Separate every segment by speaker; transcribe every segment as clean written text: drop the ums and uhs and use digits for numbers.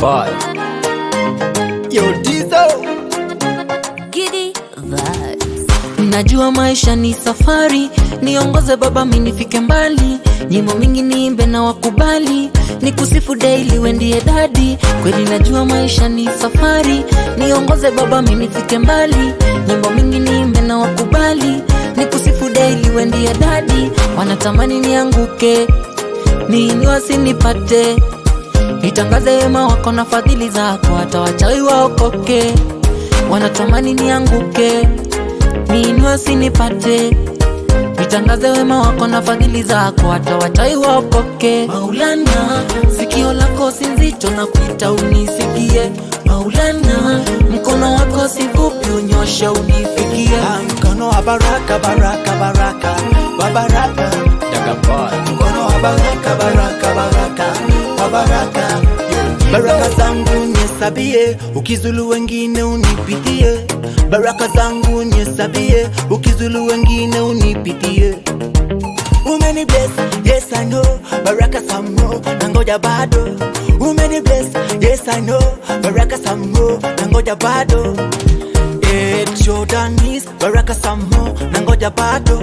Speaker 1: Boy.
Speaker 2: Yo Dizo
Speaker 3: Giddy vibes. Najua maisha ni safari, niongoze baba mimi nifike mbali. Nyimbo mingi niimbe na wakubali, nikusifu daily we ndiye daddy. Kweli najua maisha ni safari, niongoze baba mimi nifike mbali. Nyimbo mingi niimbe na wakubali, nikusifu daily we ndiye daddy. Wanatamani nianguke, nini wasinipate, nitangaze wema wako na fadhili zako, hata wachawi waokoke. Wanatamani nianguke, nini wasinipate, nitangaze wema wako na fadhili zako, hata wachawi waokoke. Maulana, sikio lako si nzito na kuita unisikie. Maulana, mkono wako si fupi unyosha unifikie.
Speaker 2: mkono wa baraka, baraka, baraka, wa baraka.
Speaker 1: Daga Boy.
Speaker 2: Mkono wa baraka, baraka, baraka, wa baraka. Baraka zangu niesabie, ukizulu wengine unipitie. Baraka zangu niesabie, ukizulu wengine unipitie. Umeni bless, yes I know. Baraka some more, nangoja bado. Umeni bless, yes I know. Baraka some more, nangoja bado. Jordanis, baraka some more, nangoja bado.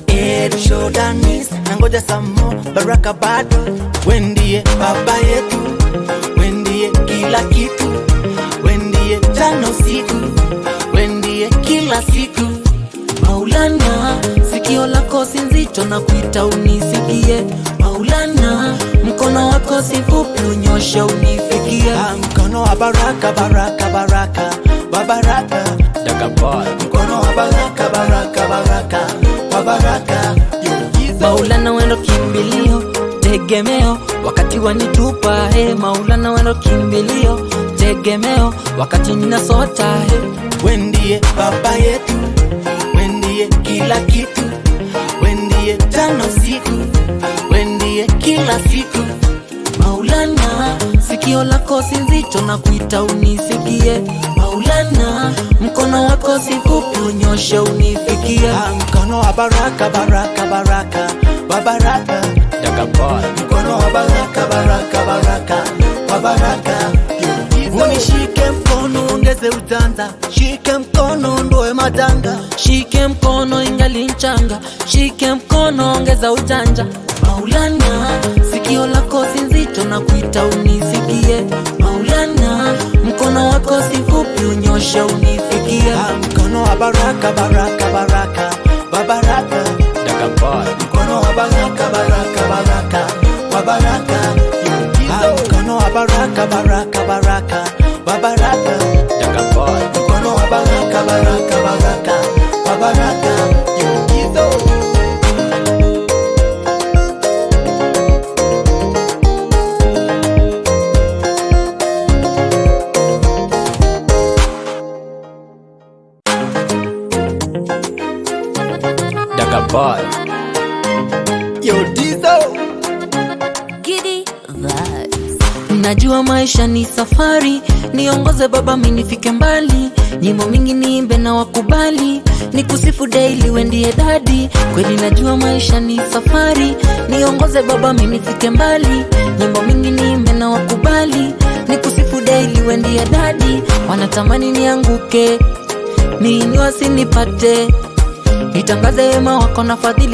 Speaker 2: Jordanis, nangoja some more, baraka bado. Wendie baba yetu, wendie kila kitu, wendie jana usiku, wendie kila siku.
Speaker 3: Maulana, sikio lako si nzito na kuita unisikie. Maulana, mkono wako si fupi unyosha unifikie.
Speaker 2: Mkono wa baraka, baraka, baraka, wa baraka.
Speaker 1: Daga Boy.
Speaker 2: Mkono wa baraka, baraka, baraka, wa baraka.
Speaker 3: Maulana wendo kimbilio, tegemeo, wakati wanitupa he. Maulana wendo kimbilio, tegemeo, wakati ninasota he.
Speaker 2: Wendie baba yetu, wendie kila kitu, wendie jana usiku, wendie kila siku.
Speaker 3: Maulana, sikio lako si nzito na kuita unisikie. Maulana, mkono wako si fupi unyosha unifikie.
Speaker 2: Mkono wa baraka, baraka, baraka, wa baraka.
Speaker 1: Daga Boy.
Speaker 2: Mkono wa baraka, baraka, baraka, wa baraka. Unishike mkono ongeze utanza, shike mkono ndoe matanga.
Speaker 3: Shike mkono ingali nchanga, shike mkono ongeza ujanja. Maulana, sikio lako si nzito na kuita unisikie. Maulana, mkono wako si fupi unyosha unifikie.
Speaker 2: Mkono wa baraka, baraka, baraka, wa baraka.
Speaker 1: Daga Boy.
Speaker 2: Mkono wa baraka, baraka, baraka, wa baraka. Mkono wa baraka, baraka, baraka, wa baraka.
Speaker 1: Daga Boy.
Speaker 2: Mkono wa baraka, baraka, baraka, wa baraka.
Speaker 1: Daga Boy.
Speaker 2: Yo Dizo
Speaker 3: Giddy vibes. Najua maisha ni safari, niongoze baba mimi nifike mbali. Nyimbo mingi niimbe na wakubali, nikusifu daily we ndiye daddy. Kweli najua maisha ni safari, niongoze baba mimi nifike mbali. Nyimbo mingi niimbe na wakubali, nikusifu daily we ndiye daddy. Wanatamani nianguke, nini wasinipate, nitangaze wema wako na fadhili